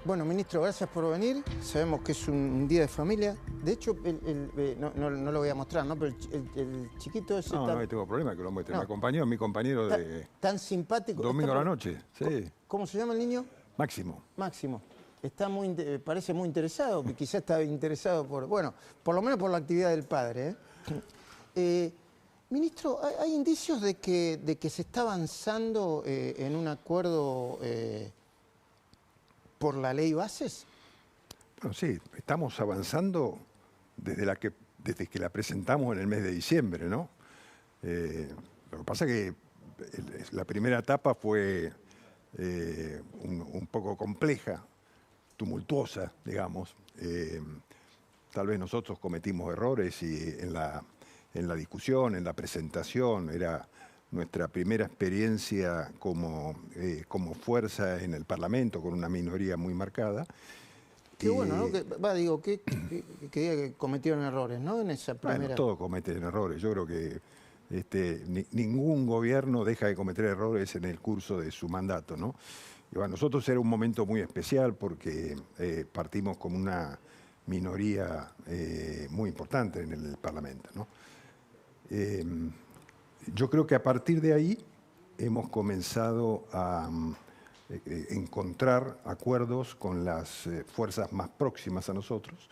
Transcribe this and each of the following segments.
Bueno, ministro, gracias por venir. Sabemos que es un día de familia. De hecho, no lo voy a mostrar, ¿no? Pero el chiquito ese No, no tengo problema que lo muestre. Me no, acompañó mi compañero de tan simpático. domingo a la noche. Sí, ¿Cómo se llama el niño? Máximo. Máximo. Está parece muy interesado, que quizás está interesado bueno, por lo menos por la actividad del padre, ¿eh? Ministro, ¿hay indicios de que se está avanzando en un acuerdo por la ley Bases? Bueno, sí, estamos avanzando desde que la presentamos en el mes de diciembre, ¿no? Lo que pasa es que la primera etapa fue un poco compleja, tumultuosa, digamos. Tal vez nosotros cometimos errores y en la discusión, en la presentación, era nuestra primera experiencia como fuerza en el Parlamento, con una minoría muy marcada. Qué bueno, ¿no? Que diga que cometieron errores, ¿no? En esa primera... Bueno, todos cometen errores. Yo creo que ningún gobierno deja de cometer errores en el curso de su mandato, ¿no? Y bueno, nosotros era un momento muy especial porque partimos como una minoría muy importante en el Parlamento, ¿no? Yo creo que a partir de ahí hemos comenzado a encontrar acuerdos con las fuerzas más próximas a nosotros.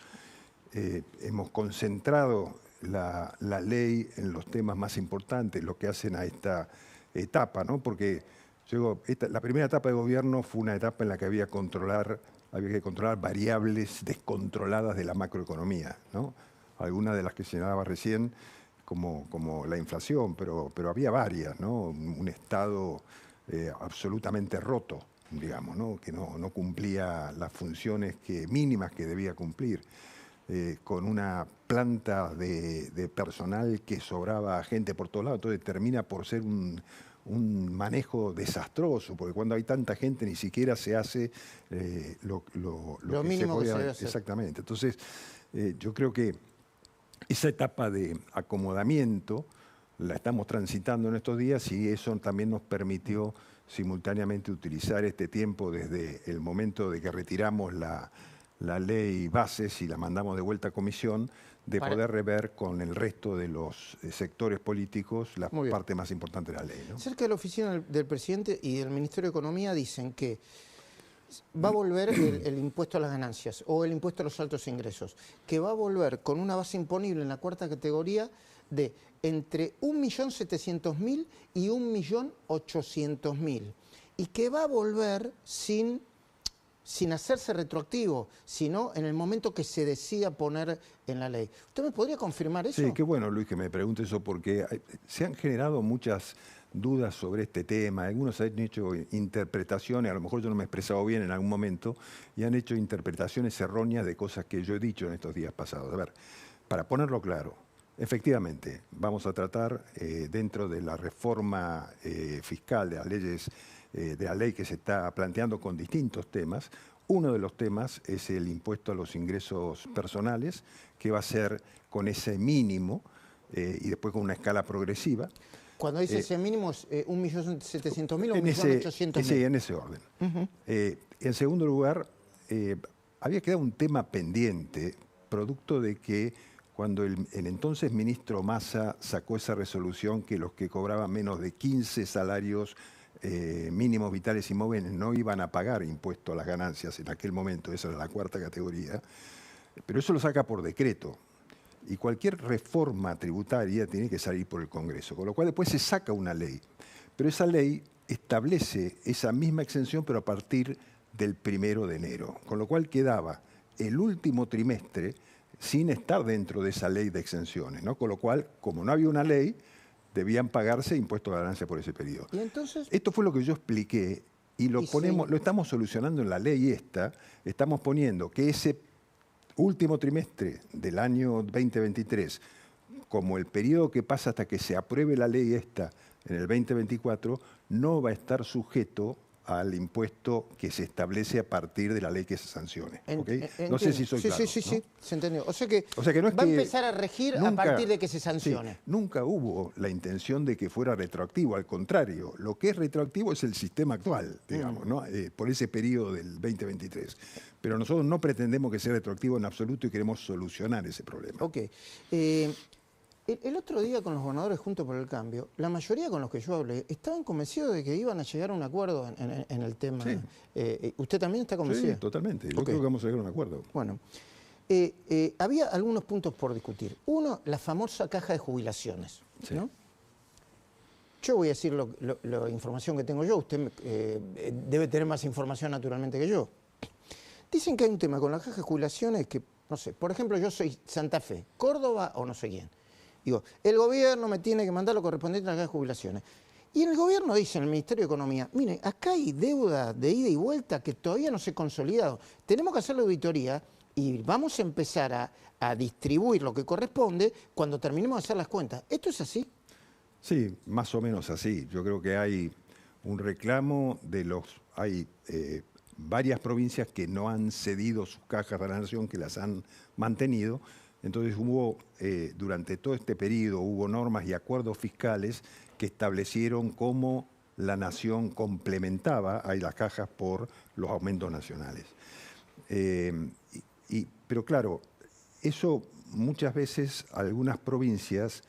Hemos concentrado la ley en los temas más importantes, lo que hacen a esta etapa, ¿no? Porque la primera etapa de gobierno fue una etapa en la que había que controlar variables descontroladas de la macroeconomía, ¿no? Algunas de las que señalaba recién, como la inflación, pero había varias, ¿no? Un Estado absolutamente roto, digamos, ¿no? Que no cumplía las funciones mínimas que debía cumplir. Con una planta de personal que sobraba gente por todos lados, entonces termina por ser un manejo desastroso, porque cuando hay tanta gente ni siquiera se hace lo que mínimo se que se podía. debe hacer. Exactamente. Entonces, yo creo que esa etapa de acomodamiento la estamos transitando en estos días y eso también nos permitió simultáneamente utilizar este tiempo desde el momento de que retiramos la ley Bases y la mandamos de vuelta a comisión, de poder rever con el resto de los sectores políticos la parte más importante de la ley, ¿no? Cerca de la oficina del presidente y del Ministerio de Economía dicen que va a volver el impuesto a las ganancias o el impuesto a los altos ingresos, que va a volver con una base imponible en la cuarta categoría de entre 1.700.000 y 1.800.000 y que va a volver sin hacerse retroactivo, sino en el momento que se decida poner en la ley. ¿Usted me podría confirmar eso? Sí, qué bueno, Luis, que me pregunte eso, porque se han generado muchas dudas sobre este tema. Algunos han hecho interpretaciones, a lo mejor yo no me he expresado bien en algún momento, y han hecho interpretaciones erróneas de cosas que yo he dicho en estos días pasados. A ver, para ponerlo claro, efectivamente, vamos a tratar dentro de la reforma fiscal de las leyes, de la ley que se está planteando con distintos temas. Uno de los temas es el impuesto a los ingresos personales, que va a ser con ese mínimo y después con una escala progresiva. Cuando dice ese mínimo es 1.700.000 o 1.800.000. Sí, en ese orden. En segundo lugar, había quedado un tema pendiente, producto de que cuando el entonces ministro Massa sacó esa resolución que los que cobraban menos de 15 salarios mínimos vitales y móviles no iban a pagar impuesto a las ganancias en aquel momento, esa era la cuarta categoría, pero eso lo saca por decreto. Y cualquier reforma tributaria tiene que salir por el Congreso, con lo cual después se saca una ley. Pero esa ley establece esa misma exención, pero a partir del 1 de enero, con lo cual quedaba el último trimestre sin estar dentro de esa ley de exenciones, ¿no? Con lo cual, como no había una ley, debían pagarse impuestos a ganancia por ese periodo. ¿Y entonces? Esto fue lo que yo expliqué y lo estamos solucionando en la ley esta. Estamos poniendo que ese último trimestre del año 2023, como el periodo que pasa hasta que se apruebe la ley esta en el 2024, no va a estar sujeto al impuesto que se establece a partir de la ley que se sancione. ¿Ok? No Entiendo. sé si soy claro. Sí, ¿no? se entendió. O sea que no es va a que empezar a regir a partir de que se sancione. Sí, nunca hubo la intención de que fuera retroactivo, al contrario, lo que es retroactivo es el sistema actual, digamos, ¿no? Por ese periodo del 2023. Pero nosotros no pretendemos que sea retroactivo en absoluto y queremos solucionar ese problema. Ok. El otro día con los gobernadores Juntos por el Cambio, la mayoría con los que yo hablé estaban convencidos de que iban a llegar a un acuerdo en el tema. Sí. ¿Usted también está convencido? Sí, totalmente. Yo Ok. creo que vamos a llegar a un acuerdo. Bueno, había algunos puntos por discutir. Uno, la famosa caja de jubilaciones, Sí. ¿no? Yo voy a decir la información que tengo yo, usted debe tener más información naturalmente que yo. Dicen que hay un tema con la caja de jubilaciones que, no sé, por ejemplo, yo soy Santa Fe, Córdoba o no sé quién. Digo, el gobierno me tiene que mandar lo correspondiente a la caja de jubilaciones. Y en el gobierno dice, en el Ministerio de Economía, mire, acá hay deuda de ida y vuelta que todavía no se ha consolidado. Tenemos que hacer la auditoría y vamos a empezar a distribuir lo que corresponde cuando terminemos de hacer las cuentas. ¿Esto es así? Sí, más o menos así. Yo creo que hay un reclamo de los... Hay varias provincias que no han cedido sus cajas a la nación, que las han mantenido. Entonces hubo, durante todo este periodo, hubo normas y acuerdos fiscales que establecieron cómo la nación complementaba a las cajas por los aumentos nacionales. Pero claro, eso muchas veces algunas provincias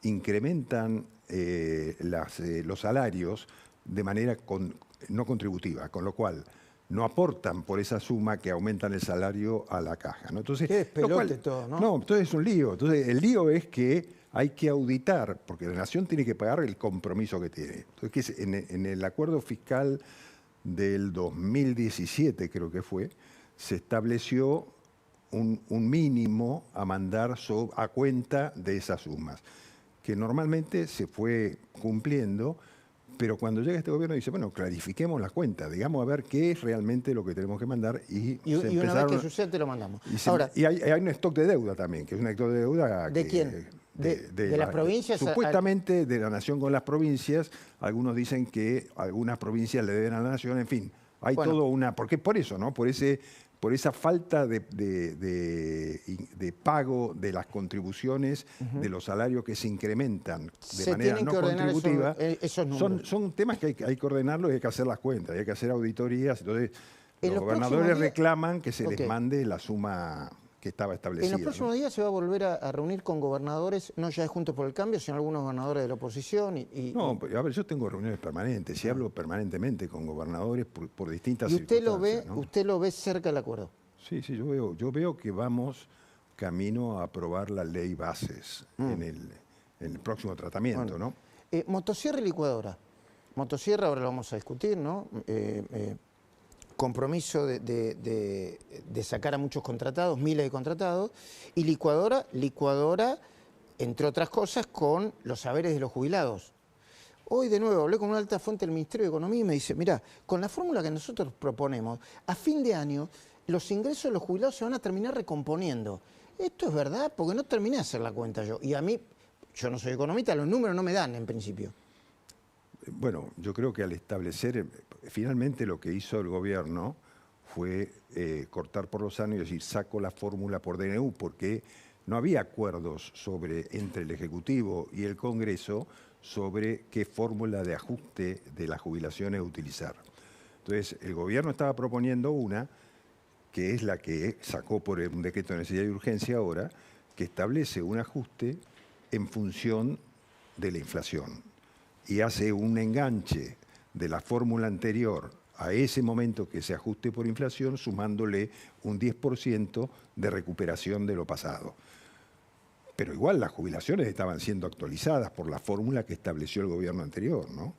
incrementan los salarios de manera no contributiva, con lo cual no aportan por esa suma que aumentan el salario a la caja, ¿no? Entonces, Qué despelote todo, ¿no? No, entonces es un lío. Entonces, el lío es que hay que auditar, porque la nación tiene que pagar el compromiso que tiene. Entonces, en el acuerdo fiscal del 2017, creo que fue, se estableció un mínimo a mandar a cuenta de esas sumas, que normalmente se fue cumpliendo, pero cuando llega este gobierno dice, bueno, clarifiquemos las cuentas, digamos a ver qué es realmente lo que tenemos que mandar. Y una vez que sucede te lo mandamos. Y hay un stock de deuda también, que es un stock de deuda... ¿De quién? ¿De las provincias? Supuestamente de la nación con las provincias. Algunos dicen que algunas provincias le deben a la nación, en fin. Hay todo una... ¿Por qué? Por eso, ¿no? Por esa falta de pago de las contribuciones, de los salarios que se incrementan de manera no contributiva. Son temas que hay que ordenarlos y hay que hacer las cuentas, hay que hacer auditorías. Entonces, los gobernadores reclaman que se les mande la suma que estaba establecida. En los próximos días se va a volver a reunir con gobernadores, no ya de Juntos por el Cambio, sino algunos gobernadores de la oposición. No, a ver, yo tengo reuniones permanentes y hablo permanentemente con gobernadores por distintas ¿Y usted circunstancias, ¿no? usted lo ve cerca del acuerdo? Sí, yo veo que vamos camino a aprobar la ley bases en el próximo tratamiento, ¿no? Motosierra y licuadora. Motosierra ahora lo vamos a discutir, ¿no? Compromiso de sacar a muchos contratados, miles de contratados, y licuadora, entre otras cosas, con los saberes de los jubilados. Hoy de nuevo hablé con una alta fuente del Ministerio de Economía y me dice, mirá, con la fórmula que nosotros proponemos, a fin de año los ingresos de los jubilados se van a terminar recomponiendo. ¿Esto es verdad? Porque no terminé de hacer la cuenta yo. Y a mí, yo no soy economista, los números no me dan en principio. Bueno, yo creo que al establecer, finalmente lo que hizo el gobierno fue cortar por los años y decir, saco la fórmula por DNU, porque no había acuerdos entre el Ejecutivo y el Congreso sobre qué fórmula de ajuste de las jubilaciones utilizar. Entonces, el gobierno estaba proponiendo una, que es la que sacó por un decreto de necesidad y urgencia ahora, que establece un ajuste en función de la inflación y hace un enganche de la fórmula anterior a ese momento que se ajuste por inflación, sumándole un 10% de recuperación de lo pasado. Pero igual las jubilaciones estaban siendo actualizadas por la fórmula que estableció el gobierno anterior, ¿no?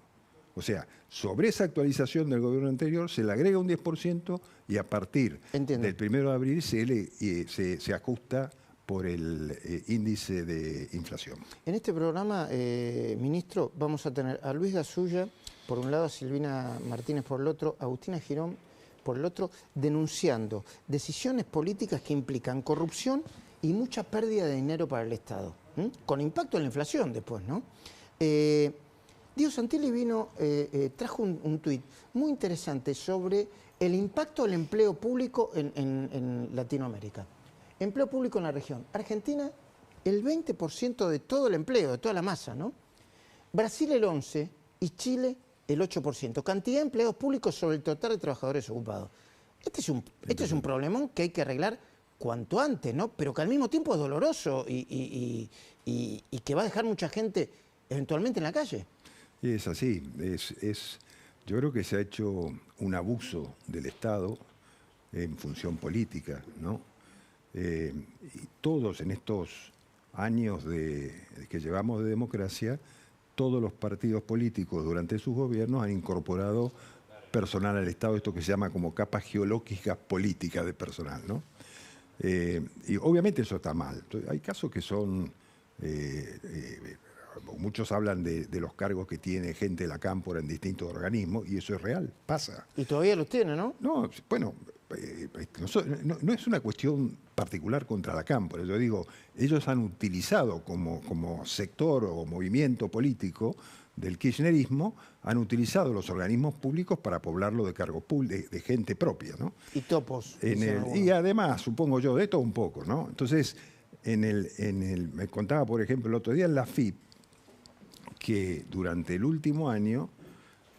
O sea, sobre esa actualización del gobierno anterior se le agrega un 10% y a partir del 1 de abril se ajusta por el índice de inflación. En este programa, ministro, vamos a tener a Luis Gasulla, por un lado, a Silvina Martínez por el otro, a Agustina Girón por el otro, denunciando decisiones políticas que implican corrupción y mucha pérdida de dinero para el Estado, con impacto en la inflación después, ¿no? Diego Santilli trajo un tuit muy interesante sobre el impacto del empleo público en Latinoamérica. Empleo público en la región. Argentina, el 20% de todo el empleo, de toda la masa, ¿no? Brasil el 11% y Chile el 8%. Cantidad de empleados públicos sobre el total de trabajadores ocupados. Este es un problemón que hay que arreglar cuanto antes, ¿no? Pero que al mismo tiempo es doloroso y que va a dejar mucha gente eventualmente en la calle. Y es así. Yo creo que se ha hecho un abuso del Estado en función política, ¿no? Y todos en estos años que llevamos de democracia, todos los partidos políticos durante sus gobiernos han incorporado personal al Estado, esto que se llama como capas geológicas políticas de personal, ¿no? Y obviamente eso está mal. Hay casos que son... muchos hablan de los cargos que tiene gente de la cámpora en distintos organismos, y eso es real, pasa. Y todavía los tiene, ¿no? No, bueno, no es una cuestión particular contra la cámpora. Yo digo, ellos han utilizado como sector o movimiento político del kirchnerismo, han utilizado los organismos públicos para poblarlo de cargos públicos, de gente propia, ¿no? Y topos. Y además, supongo yo, de todo un poco, ¿no? Entonces, me contaba, por ejemplo, el otro día en la FIP, que durante el último año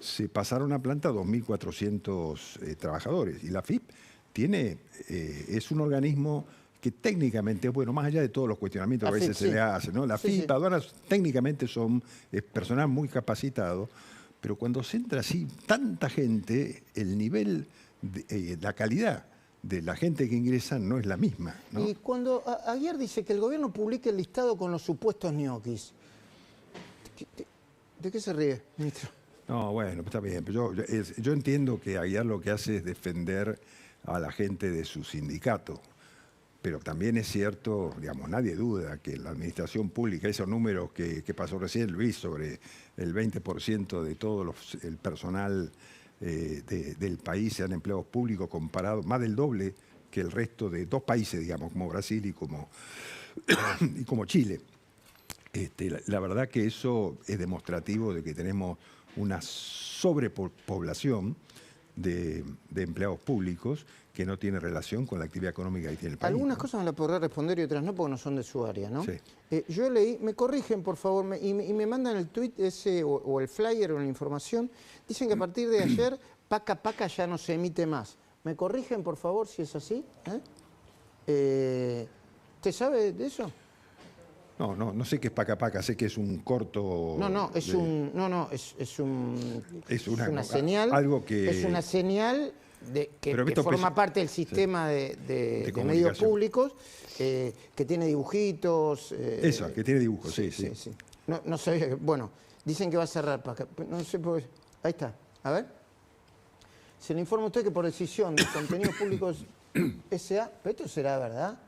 se pasaron a planta 2.400 trabajadores. Y la FIP es un organismo que técnicamente, bueno, más allá de todos los cuestionamientos que a veces se le hacen, ¿no? La FIP, aduanas, técnicamente es personal muy capacitado, pero cuando se entra así tanta gente, el nivel, la calidad de la gente que ingresa no es la misma, ¿no? Y cuando Aguiar dice que el gobierno publique el listado con los supuestos ñoquis, ¿de qué se ríe, ministro? No, bueno, está bien. Pero yo entiendo que Aguiar lo que hace es defender a la gente de su sindicato. Pero también es cierto, digamos, nadie duda que la administración pública, esos números que pasó recién Luis sobre el 20% de todo el personal del país sean empleados públicos comparado, más del doble que el resto de dos países, digamos, como Brasil y como Chile. La verdad que eso es demostrativo de que tenemos una sobrepoblación de empleados públicos que no tiene relación con la actividad económica que tiene el país. Algunas cosas me las podrá responder y otras no, porque no son de su área, ¿no? Sí. Yo leí, me corrigen por favor, y me mandan el tuit ese o el flyer o la información. Dicen que a partir de ayer, Paca Paca ya no se emite más. ¿Me corrigen por favor si es así? ¿Usted sabe de eso? No sé qué es Paca Paca, sé que es un corto... Es una señal. Algo que... Es una señal que forma parte del sistema de medios públicos, que tiene dibujitos. Eso, que tiene dibujos, sí. No sabía, bueno, dicen que va a cerrar Paca. No sé por qué. Ahí está, a ver. Se le informa a usted que por decisión de Contenidos Públicos S.A., pero esto será verdad,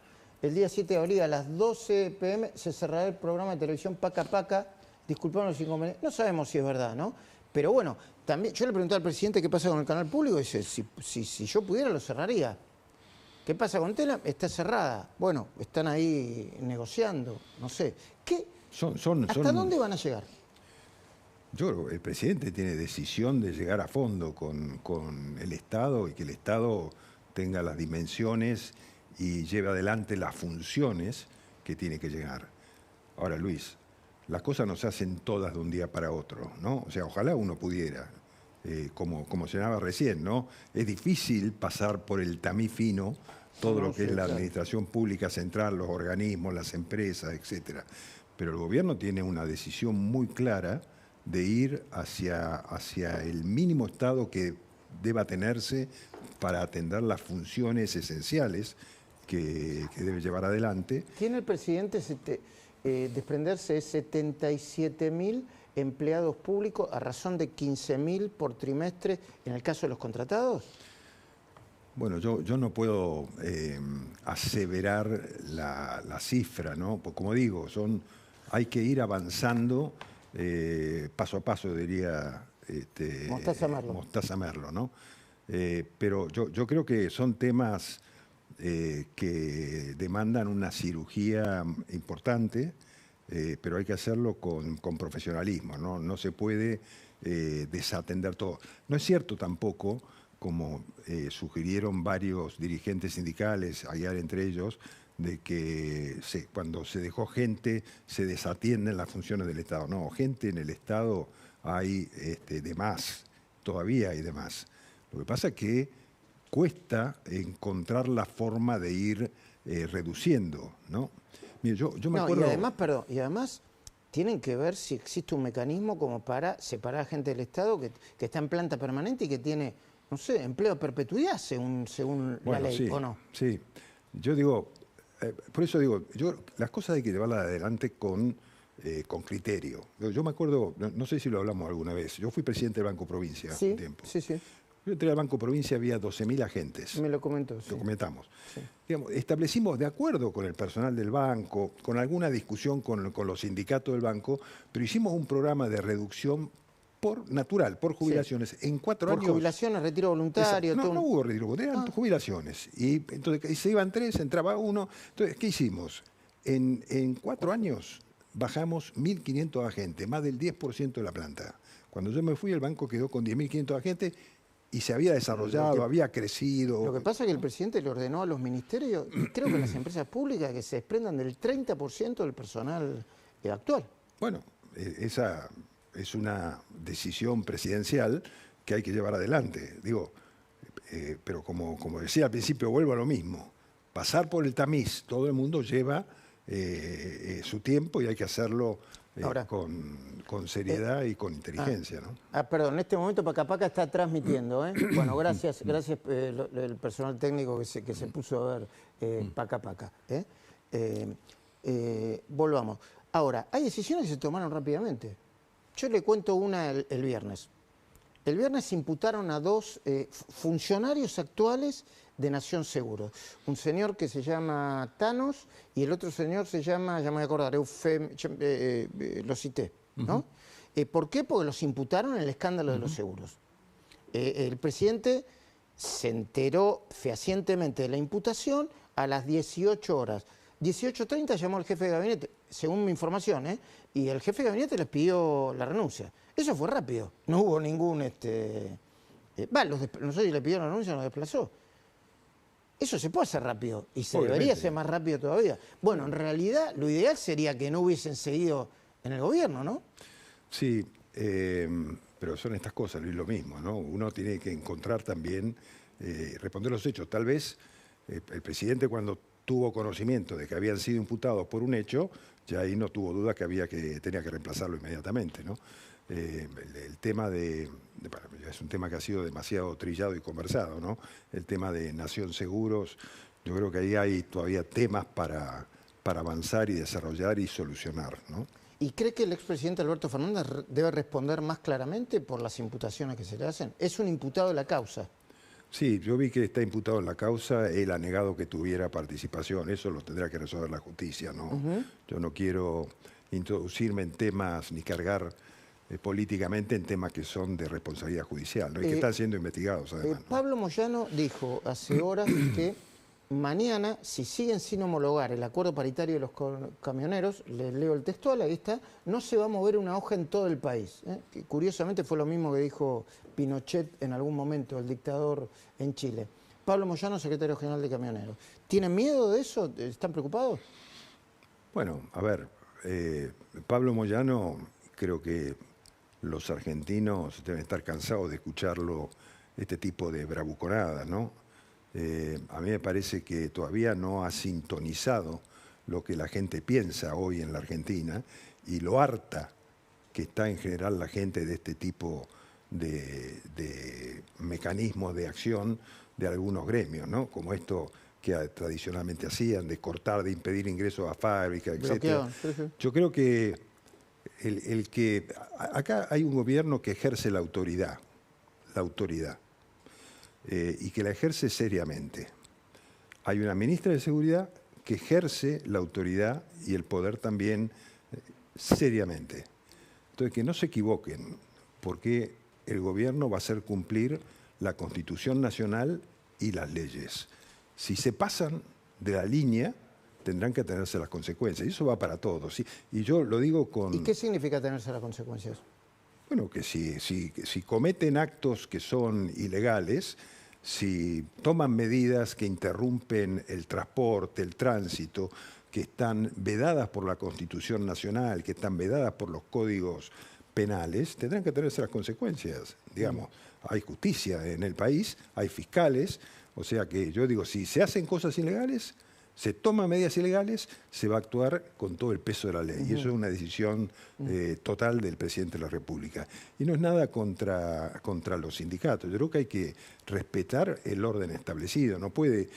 el día 7 de abril a las 12 p.m. se cerrará el programa de televisión Paca Paca. Disculpame los inconvenientes. No sabemos si es verdad, ¿no? Pero bueno, también yo le pregunté al presidente qué pasa con el canal público y dice, si yo pudiera lo cerraría. ¿Qué pasa con Tela? Está cerrada. Bueno, están ahí negociando, no sé. ¿Hasta dónde van a llegar? Yo creo que el presidente tiene decisión de llegar a fondo con el Estado y que el Estado tenga las dimensiones y lleve adelante las funciones que tiene que llegar. Ahora, Luis, las cosas no se hacen todas de un día para otro, ¿no? O sea, ojalá uno pudiera, como señalaba recién, ¿no? Es difícil pasar por el tamiz fino todo lo que es la administración pública central, los organismos, las empresas, etcétera. Pero el gobierno tiene una decisión muy clara de ir hacia el mínimo estado que deba tenerse para atender las funciones esenciales que debe llevar adelante. ¿Tiene el presidente desprenderse de 77.000 empleados públicos a razón de 15.000 por trimestre en el caso de los contratados? Bueno, yo no puedo aseverar la cifra, ¿no? Pues como digo, hay que ir avanzando paso a paso, diría Mostaza Merlo, ¿no? Pero yo creo que son temas que demandan una cirugía importante pero hay que hacerlo con profesionalismo, ¿no? No se puede desatender todo. No es cierto tampoco, como sugirieron varios dirigentes sindicales, ayer entre ellos, de que cuando se dejó gente se desatienden las funciones del Estado. No, gente en el Estado hay de más, todavía hay de más. Lo que pasa es que cuesta encontrar la forma de ir reduciendo, ¿no? Mire, yo me acuerdo... Y además, perdón, y además tienen que ver si existe un mecanismo como para separar a gente del Estado que está en planta permanente y que tiene, no sé, empleo a perpetuidad según la ley, sí, ¿o no? Sí, yo digo, por eso digo, las cosas hay que llevarlas adelante con criterio. Yo me acuerdo, no sé si lo hablamos alguna vez, yo fui presidente del Banco Provincia Sí, un tiempo. sí, sí. Yo entré al Banco Provincia, había 12.000 agentes. Me lo comentó, sí. Lo comentamos. Sí. Digamos, establecimos de acuerdo con el personal del banco, con alguna discusión con los sindicatos del banco, pero hicimos un programa de reducción natural, por jubilaciones. Sí. En 4 años... Por jubilaciones, retiro voluntario... No hubo retiro voluntario, eran jubilaciones. Y entonces se iban 3, entraba 1. Entonces, ¿qué hicimos? En 4 años bajamos 1.500 agentes, más del 10% de la planta. Cuando yo me fui, el banco quedó con 10.500 agentes y se había desarrollado, había crecido. Lo que pasa es que el presidente le ordenó a los ministerios, y creo que a las empresas públicas, que se desprendan del 30% del personal actual. Bueno, esa es una decisión presidencial que hay que llevar adelante. Digo, pero como decía al principio, vuelvo a lo mismo. Pasar por el tamiz, todo el mundo lleva su tiempo y hay que hacerlo ahora, con seriedad y con inteligencia, ¿no? Perdón, en este momento Pacapaca está transmitiendo, ¿eh? Bueno, gracias el personal técnico que se puso a ver Pacapaca. Volvamos. Ahora, hay decisiones que se tomaron rápidamente. Yo le cuento una el viernes. El viernes imputaron a 2 funcionarios actuales de Nación Seguros. Un señor que se llama Thanos y el otro señor se llama, ya me voy a acordar, lo cité, ¿no? ¿Por qué? Porque los imputaron en el escándalo de los seguros. El presidente se enteró fehacientemente de la imputación a las 18 horas. 18:30 llamó al jefe de gabinete, según mi información, y el jefe de gabinete les pidió la renuncia. Eso fue rápido, no hubo ningún... no sé si le pidieron la renuncia o los desplazó. Eso se puede hacer rápido y se debería hacer más rápido todavía. Bueno, en realidad lo ideal sería que no hubiesen seguido en el gobierno, ¿no? Sí, pero son estas cosas, no es lo mismo, ¿no? Uno tiene que encontrar también, responder los hechos. Tal vez el presidente cuando tuvo conocimiento de que habían sido imputados por un hecho, ya ahí no tuvo duda que tenía que reemplazarlo inmediatamente, ¿no? El tema es un tema que ha sido demasiado trillado y conversado, ¿no? El tema de Nación Seguros, yo creo que ahí hay todavía temas para avanzar y desarrollar y solucionar, ¿no? ¿Y cree que el expresidente Alberto Fernández debe responder más claramente por las imputaciones que se le hacen? Es un imputado de la causa. Sí, yo vi que está imputado en la causa, él ha negado que tuviera participación, eso lo tendrá que resolver la justicia, ¿no? Yo no quiero introducirme en temas ni cargar políticamente en temas que son de responsabilidad judicial, ¿no? Y que están siendo investigados además, ¿no? Pablo Moyano dijo hace horas que mañana, si siguen sin homologar el acuerdo paritario de los camioneros, les leo el textual, ahí está, no se va a mover una hoja en todo el país. Que curiosamente fue lo mismo que dijo Pinochet en algún momento, el dictador en Chile. Pablo Moyano, secretario general de Camioneros. ¿Tienen miedo de eso? ¿Están preocupados? Bueno, a ver, Pablo Moyano, creo que los argentinos deben estar cansados de escucharlo, este tipo de bravuconadas, ¿no? A mí me parece que todavía no ha sintonizado lo que la gente piensa hoy en la Argentina y lo harta que está en general la gente de este tipo de mecanismos de acción de algunos gremios, ¿no? Como esto que tradicionalmente hacían, de cortar, de impedir ingresos a fábricas, etc. Yo creo que acá hay un gobierno que ejerce la autoridad, y que la ejerce seriamente. Hay una ministra de Seguridad que ejerce la autoridad y el poder también seriamente. Entonces, que no se equivoquen, porque el gobierno va a hacer cumplir la Constitución Nacional y las leyes. Si se pasan de la línea, tendrán que tenerse las consecuencias. Y eso va para todos, ¿sí? Y yo lo digo con... ¿Y qué significa tenerse las consecuencias? Bueno, que si cometen actos que son ilegales, si toman medidas que interrumpen el transporte, el tránsito, que están vedadas por la Constitución Nacional, que están vedadas por los códigos penales, tendrán que tenerse las consecuencias. Digamos, hay justicia en el país, hay fiscales, o sea que yo digo, si se hacen cosas ilegales, se toman medidas ilegales, se va a actuar con todo el peso de la ley. Y eso es una decisión total del presidente de la República. Y no es nada contra los sindicatos. Yo creo que hay que respetar el orden establecido. No puede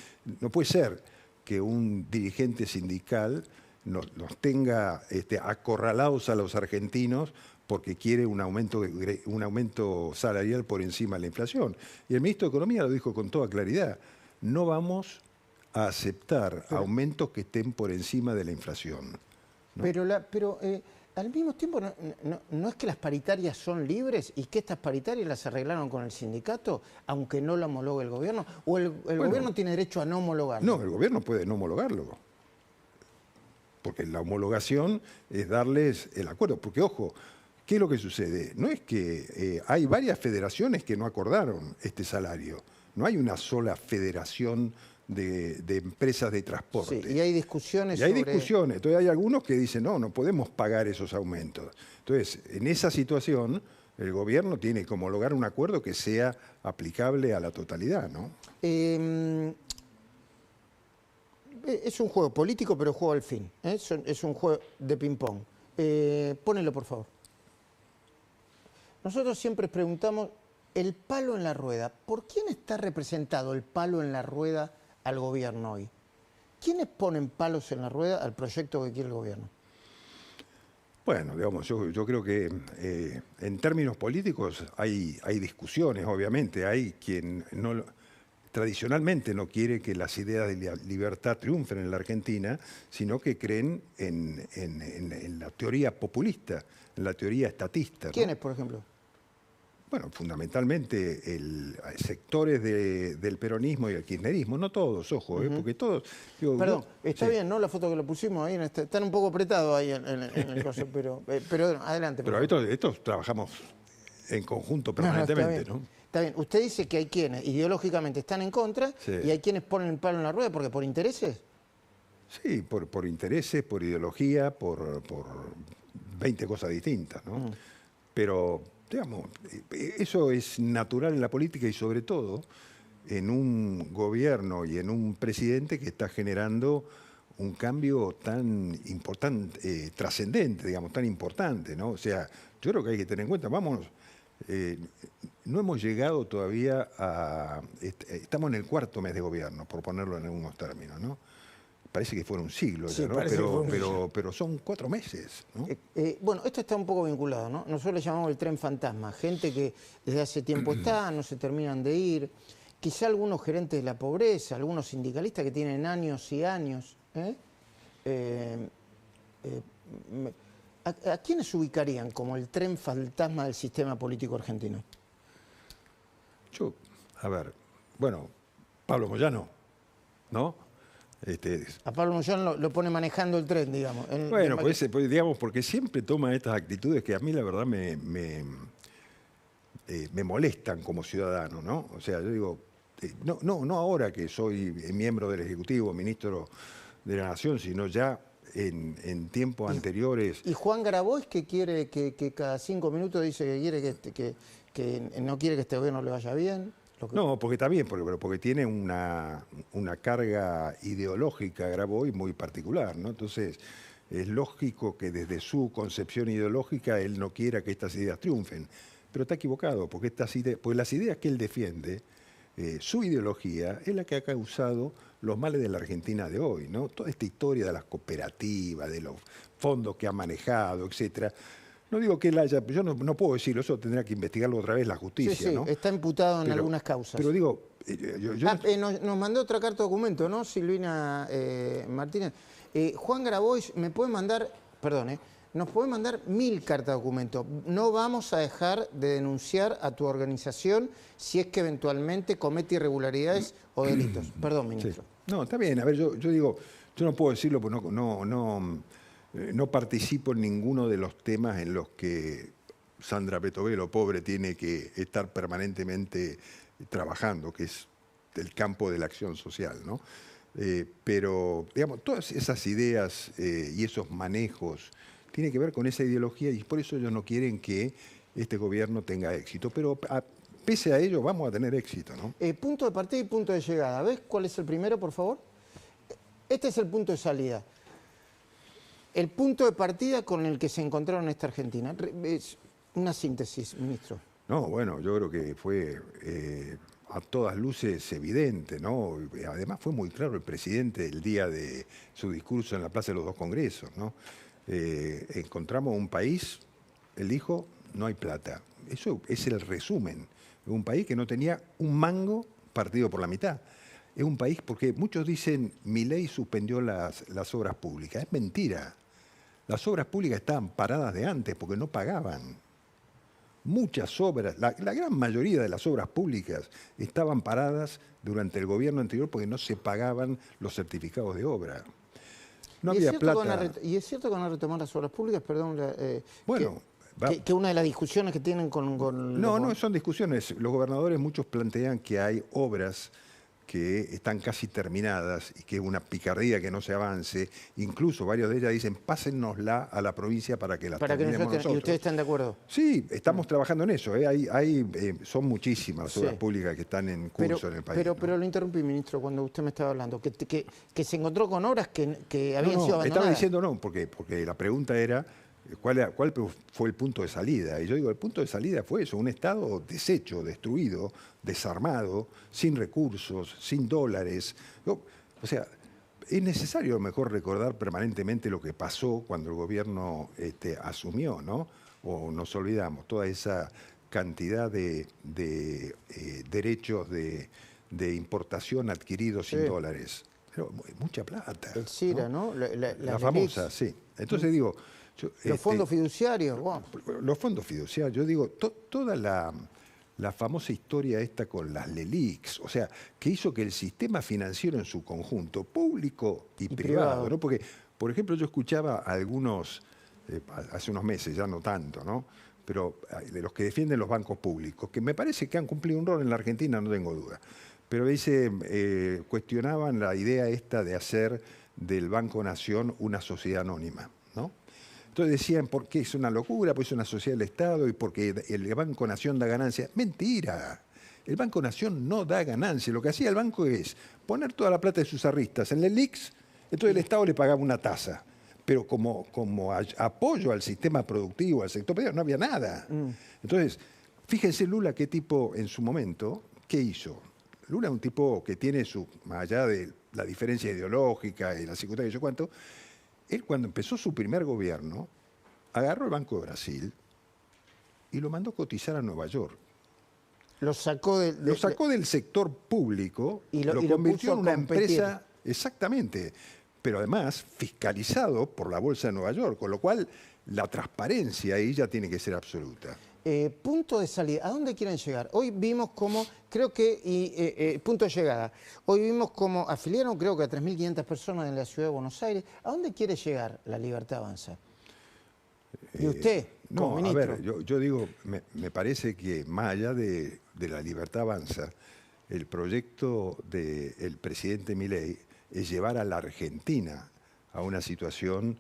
ser que un dirigente sindical nos tenga acorralados a los argentinos porque quiere un aumento salarial por encima de la inflación. Y el ministro de Economía lo dijo con toda claridad. No vamos a aceptar aumentos que estén por encima de la inflación, ¿no? Pero al mismo tiempo, ¿no es que las paritarias son libres y que estas paritarias las arreglaron con el sindicato, aunque no lo homologue el gobierno? ¿O el gobierno tiene derecho a no homologarlo? No, el gobierno puede no homologarlo. Porque la homologación es darles el acuerdo. Porque, ojo, ¿qué es lo que sucede? No es que hay varias federaciones que no acordaron este salario. No hay una sola federación de empresas de transporte. Sí, y hay discusiones Y hay discusiones. Entonces hay algunos que dicen, no podemos pagar esos aumentos. Entonces, en esa situación, el gobierno tiene que homologar un acuerdo que sea aplicable a la totalidad, ¿no? Es un juego político, pero juego al fin. Es un juego de ping-pong. Pónelo, por favor. Nosotros siempre preguntamos, el palo en la rueda, ¿por quién está representado el palo en la rueda al gobierno hoy? ¿Quiénes ponen palos en la rueda al proyecto que quiere el gobierno? Bueno, digamos, yo creo que en términos políticos hay discusiones, obviamente. Hay quien tradicionalmente no quiere que las ideas de la libertad triunfen en la Argentina, sino que creen en la teoría populista, en la teoría estatista, ¿no? ¿Quiénes, por ejemplo? Bueno, fundamentalmente sectores del peronismo y el kirchnerismo, no todos, ojo, porque todos... Perdón, está bien, ¿no? La foto que lo pusimos ahí, están un poco apretados ahí en el coso, pero adelante. Pero estos trabajamos en conjunto permanentemente, ¿no? Está bien, usted dice que hay quienes ideológicamente están en contra y hay quienes ponen el palo en la rueda, ¿porque por intereses? Sí, por intereses, por ideología, por 20 cosas distintas, ¿no? Pero, digamos, eso es natural en la política y sobre todo en un gobierno y en un presidente que está generando un cambio tan importante, trascendente, digamos, tan importante, ¿no? O sea, yo creo que hay que tener en cuenta, no hemos llegado todavía estamos en el 4.º mes de gobierno, por ponerlo en algunos términos, ¿no? Parece que fuera un siglo, sí, ya, ¿no? Pero son 4 meses, ¿no? Bueno, esto está un poco vinculado, ¿no? Nosotros le llamamos el tren fantasma, gente que desde hace tiempo está, no se terminan de ir, quizá algunos gerentes de la pobreza, algunos sindicalistas que tienen años y años. ¿A quiénes ubicarían como el tren fantasma del sistema político argentino? Pablo Moyano, ¿no? A Pablo Moyano lo pone manejando el tren, digamos. Bueno, digamos, porque siempre toma estas actitudes que a mí la verdad me molestan como ciudadano, ¿no? O sea, yo digo, no ahora que soy miembro del Ejecutivo, ministro de la Nación, sino ya en tiempos anteriores. Y Juan Grabois, que quiere que cada 5 minutos dice que quiere que no quiere que este gobierno le vaya bien. No, porque está bien, porque tiene una carga ideológica, Grabois, muy particular, ¿no? Entonces, es lógico que desde su concepción ideológica él no quiera que estas ideas triunfen. Pero está equivocado, porque las ideas que él defiende, su ideología, es la que ha causado los males de la Argentina de hoy, ¿no? Toda esta historia de las cooperativas, de los fondos que ha manejado, etcétera. No digo que él haya, yo no puedo decirlo, eso tendrá que investigarlo otra vez la justicia, sí, ¿no? Está imputado en algunas causas. Pero digo, nos mandó otra carta documento, ¿no, Silvina Martínez? Juan Grabois, nos puede mandar 1000 cartas documento. No vamos a dejar de denunciar a tu organización si es que eventualmente comete irregularidades o delitos. Perdón, ministro. Sí. No, está bien. A ver, yo digo, Yo no puedo decirlo porque no participo en ninguno de los temas en los que Sandra Petovelo, pobre, tiene que estar permanentemente trabajando, que es el campo de la acción social, ¿no? Pero, digamos, todas esas ideas y esos manejos tienen que ver con esa ideología y por eso ellos no quieren que este gobierno tenga éxito. Pero pese a ello vamos a tener éxito, ¿no? Punto de partida y punto de llegada. ¿Ves cuál es el primero, por favor? Este es el punto de salida. El punto de partida con el que se encontraron esta Argentina. Es una síntesis, ministro. No, bueno, yo creo que fue a todas luces evidente, ¿no? Además fue muy claro el presidente el día de su discurso en la Plaza de los Dos Congresos, ¿no? Encontramos un país, él dijo, no hay plata. Eso es el resumen. Un país que no tenía un mango partido por la mitad. Es un país, porque muchos dicen, Milei suspendió las obras públicas. Es mentira. Las obras públicas estaban paradas de antes porque no pagaban. Muchas obras, la gran mayoría de las obras públicas estaban paradas durante el gobierno anterior porque no se pagaban los certificados de obra. No había plata. ¿Y es cierto que van a retomar las obras públicas? Perdón. Bueno, que una de las discusiones que tienen con no son discusiones. Los gobernadores muchos plantean que hay obras que están casi terminadas y que es una picardía que no se avance. Incluso varios de ellas dicen, pásennosla a la provincia para que las terminemos nosotros. ¿Y ustedes están de acuerdo? Sí, estamos trabajando en eso. Son muchísimas las obras públicas que están en curso en el país. Pero lo interrumpí, ministro, cuando usted me estaba hablando, que se encontró con obras que habían sido abandonadas. Estaba diciendo no, porque la pregunta era ¿cuál fue el punto de salida? Y yo digo, el punto de salida fue eso, un Estado deshecho, destruido, desarmado, sin recursos, sin dólares. O sea, es necesario a lo mejor recordar permanentemente lo que pasó cuando el gobierno asumió, ¿no? O nos olvidamos, toda esa cantidad de derechos de importación adquiridos sin dólares. Pero mucha plata. El CIRA, ¿no? La famosa, sí. Entonces digo... Los fondos fiduciarios. Wow. Los fondos fiduciarios, yo digo, toda la famosa historia esta con las LELIQs, o sea, que hizo que el sistema financiero en su conjunto, público y privado, ¿no? Porque, por ejemplo, yo escuchaba a algunos, hace unos meses, ya no tanto, ¿no? Pero de los que defienden los bancos públicos, que me parece que han cumplido un rol en la Argentina, no tengo duda. Pero cuestionaban la idea esta de hacer del Banco Nación una sociedad anónima, ¿no? Entonces decían, ¿por qué es una locura? Pues es una sociedad del Estado y porque el Banco Nación da ganancia. Mentira. El Banco Nación no da ganancia. Lo que hacía el banco es poner toda la plata de sus arristas en el LELIQs, entonces el Estado le pagaba una tasa. Pero como apoyo al sistema productivo, al sector privado, no había nada. Entonces, fíjense Lula qué tipo en su momento, ¿qué hizo? Lula es un tipo que tiene más allá de la diferencia ideológica y la circunstancia y yo cuánto, él cuando empezó su primer gobierno, agarró el Banco de Brasil y lo mandó cotizar a Nueva York. Lo sacó del sector público y lo convirtió en una empresa, exactamente, pero además fiscalizado por la Bolsa de Nueva York, con lo cual la transparencia ahí ya tiene que ser absoluta. Punto de salida, ¿a dónde quieren llegar? Hoy vimos cómo, punto de llegada, hoy vimos cómo afiliaron creo que a 3.500 personas en la ciudad de Buenos Aires. ¿A dónde quiere llegar La Libertad Avanza? ¿Y usted, como ministro? A ver, yo digo, me parece que más allá de La Libertad Avanza, el proyecto del presidente Milei es llevar a la Argentina a una situación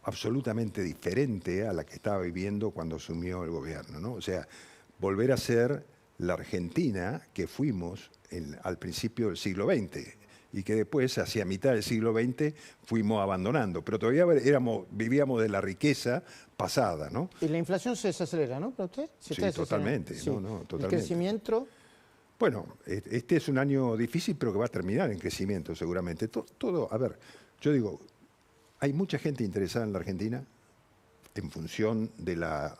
absolutamente diferente a la que estaba viviendo cuando asumió el gobierno, ¿no? O sea, volver a ser la Argentina que fuimos al principio del siglo XX y que después, hacia mitad del siglo XX, fuimos abandonando. Pero todavía vivíamos de la riqueza pasada, ¿no? Y la inflación se desacelera, ¿no, para usted? Sí, totalmente. Sí. Totalmente. ¿El crecimiento? Bueno, este es un año difícil, pero que va a terminar en crecimiento seguramente. A ver, yo digo, hay mucha gente interesada en la Argentina en función de la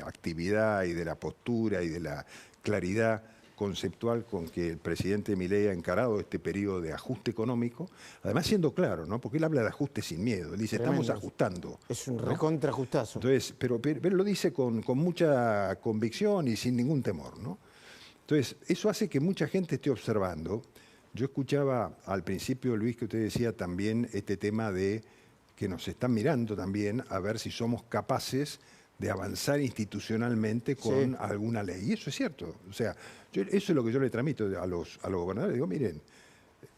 actividad y de la postura y de la claridad conceptual con que el presidente Milei ha encarado este periodo de ajuste económico, además siendo claro, ¿no? Porque él habla de ajuste sin miedo, él dice, tremendo. Estamos ajustando. Es un recontraajustazo. Entonces, pero lo dice con mucha convicción y sin ningún temor, ¿no? Entonces, eso hace que mucha gente esté observando Yo escuchaba al principio, Luis, que usted decía también este tema de que nos están mirando también a ver si somos capaces de avanzar institucionalmente con alguna ley. Y eso es cierto. O sea, eso es lo que yo le transmito a los gobernadores. Digo, miren,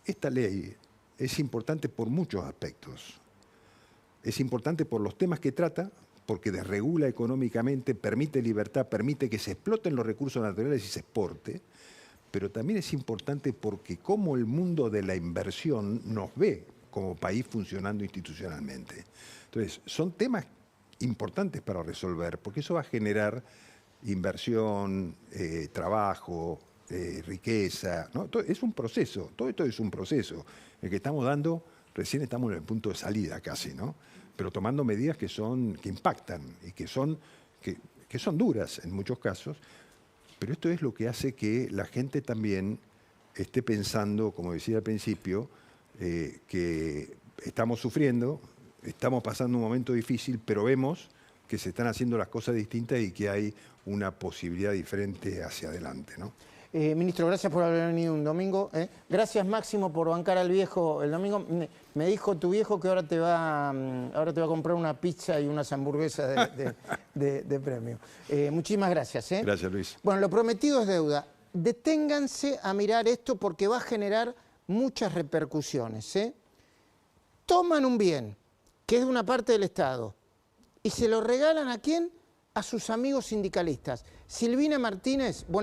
esta ley es importante por muchos aspectos. Es importante por los temas que trata, porque desregula económicamente, permite libertad, permite que se exploten los recursos naturales y se exporte, pero también es importante porque como el mundo de la inversión nos ve como país funcionando institucionalmente. Entonces, son temas importantes para resolver, porque eso va a generar inversión, trabajo, riqueza, ¿no? Es un proceso, todo esto es un proceso. El que estamos dando, recién estamos en el punto de salida casi, ¿no? Pero tomando medidas que impactan y que son duras en muchos casos, pero esto es lo que hace que la gente también esté pensando, como decía al principio, que estamos sufriendo, estamos pasando un momento difícil, pero vemos que se están haciendo las cosas distintas y que hay una posibilidad diferente hacia adelante, ¿no? Ministro, gracias por haber venido un domingo. Gracias, Máximo, por bancar al viejo el domingo. Me dijo tu viejo que ahora te va a comprar una pizza y unas hamburguesas de premio. Muchísimas gracias. Gracias, Luis. Bueno, lo prometido es deuda. Deténganse a mirar esto porque va a generar muchas repercusiones. Toman un bien que es de una parte del Estado y se lo regalan ¿a quién? A sus amigos sindicalistas. Silvina Martínez, buenas